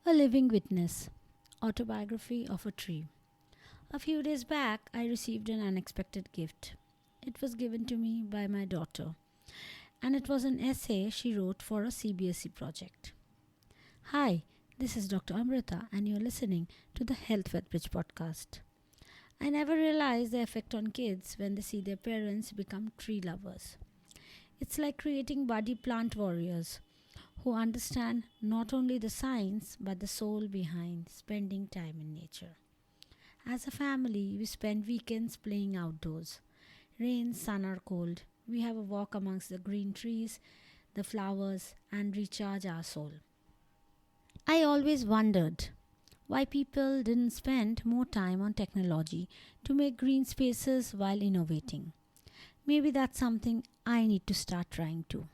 A Living Witness. Autobiography of a Tree. A few days back, I received an unexpected gift. It was given to me by my daughter, and it was an essay she wrote for a CBSE project. Hi, this is Dr. Amrita, and you're listening to the Health with Bridge podcast. I never realized the effect on kids when they see their parents become tree lovers. It's like creating buddy plant warriors who understand not only the science but the soul behind spending time in nature. As a family, we spend weekends playing outdoors. Rain, sun, or cold, we have a walk amongst the green trees, the flowers, and recharge our soul. I always wondered why people didn't spend more time on technology to make green spaces while innovating. Maybe that's something I need to start trying too.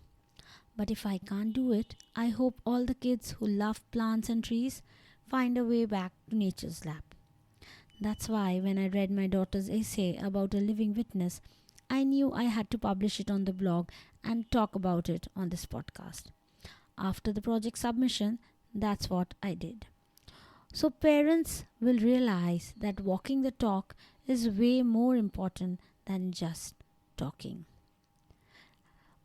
But if I can't do it, I hope all the kids who love plants and trees find a way back to nature's lap. That's why when I read my daughter's essay about a living witness, I knew I had to publish it on the blog and talk about it on this podcast. After the project submission, that's what I did. So parents will realize that walking the talk is way more important than just talking.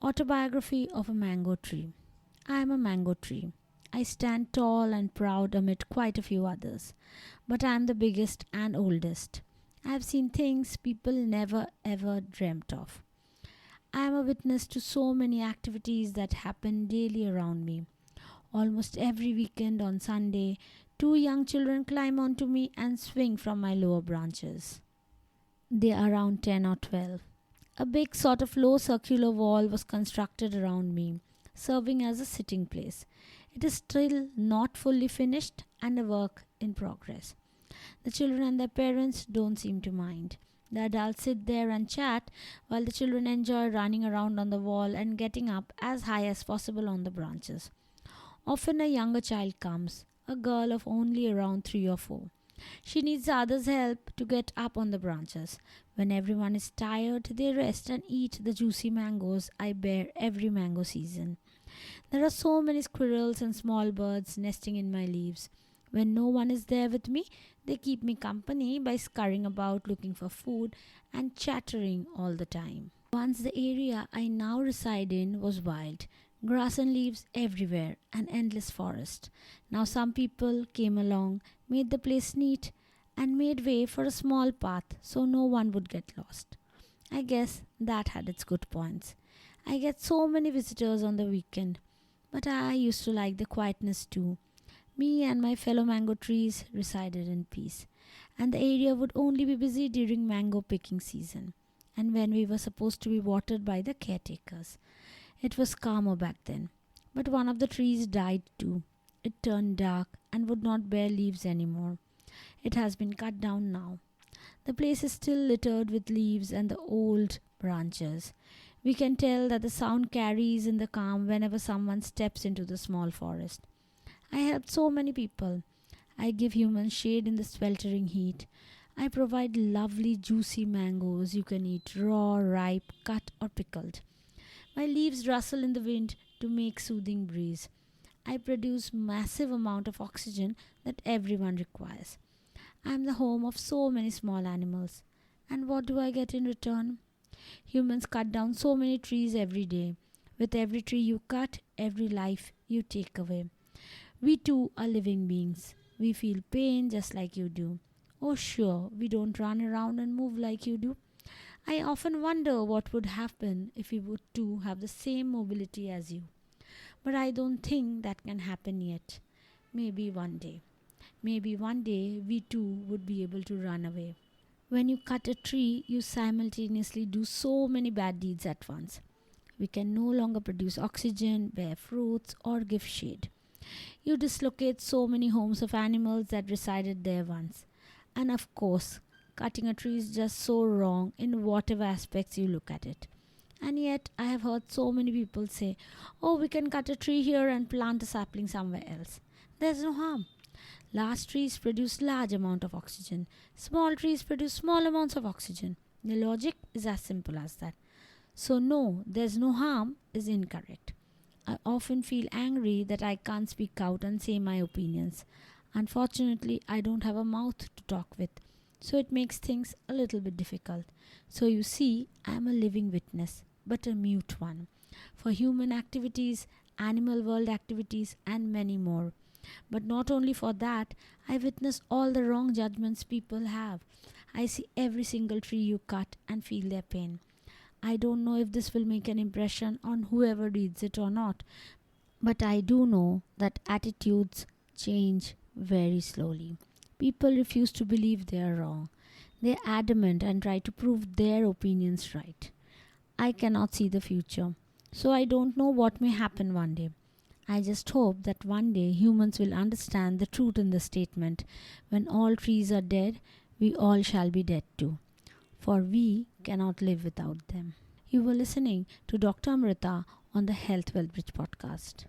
Autobiography of a Mango Tree. I am a mango tree. I stand tall and proud amid quite a few others, but I am the biggest and oldest. I have seen things people never ever dreamt of. I am a witness to so many activities that happen daily around me. Almost every weekend on Sunday, two young children climb onto me and swing from my lower branches. They are around 10 or 12. A big sort of low circular wall was constructed around me, serving as a sitting place. It is still not fully finished and a work in progress. The children and their parents don't seem to mind. The adults sit there and chat while the children enjoy running around on the wall and getting up as high as possible on the branches. Often a younger child comes, a girl of only around 3 or 4. She needs the others' help to get up on the branches. When everyone is tired, they rest and eat the juicy mangoes I bear every mango season. There are so many squirrels and small birds nesting in my leaves. When no one is there with me, they keep me company by scurrying about looking for food and chattering all the time. Once the area I now reside in was wild. Grass and leaves everywhere, an endless forest. Now some people came along, made the place neat, and made way for a small path so no one would get lost. I guess that had its good points. I get so many visitors on the weekend, but I used to like the quietness too. Me and my fellow mango trees resided in peace, and the area would only be busy during mango picking season, and when we were supposed to be watered by the caretakers. It was calmer back then, but one of the trees died too. It turned dark and would not bear leaves anymore. It has been cut down now. The place is still littered with leaves and the old branches. We can tell that the sound carries in the calm whenever someone steps into the small forest. I help so many people. I give humans shade in the sweltering heat. I provide lovely juicy mangoes you can eat raw, ripe, cut or pickled. My leaves rustle in the wind to make soothing breeze. I produce massive amount of oxygen that everyone requires. I am the home of so many small animals. And what do I get in return? Humans cut down so many trees every day. With every tree you cut, every life you take away. We too are living beings. We feel pain just like you do. Oh sure, we don't run around and move like you do. I often wonder what would happen if we would too have the same mobility as you. But I don't think that can happen yet. Maybe one day. Maybe one day we too would be able to run away. When you cut a tree, you simultaneously do so many bad deeds at once. We can no longer produce oxygen, bear fruits, or give shade. You dislocate so many homes of animals that resided there once. And of course, cutting a tree is just so wrong in whatever aspects you look at it. And yet, I have heard so many people say, oh, we can cut a tree here and plant a sapling somewhere else. There's no harm. Large trees produce large amount of oxygen. Small trees produce small amounts of oxygen. The logic is as simple as that. So no, there's no harm is incorrect. I often feel angry that I can't speak out and say my opinions. Unfortunately, I don't have a mouth to talk with, so it makes things a little bit difficult. So you see, I am a living witness, but a mute one, for human activities, animal world activities, and many more. But not only for that, I witness all the wrong judgments people have. I see every single tree you cut and feel their pain. I don't know if this will make an impression on whoever reads it or not, but I do know that attitudes change very slowly. People refuse to believe they are wrong. They're adamant and try to prove their opinions right. I cannot see the future, so I don't know what may happen one day. I just hope that one day humans will understand the truth in the statement, when all trees are dead, we all shall be dead too, for we cannot live without them. You were listening to Dr. Amrita on the Health Well Bridge podcast.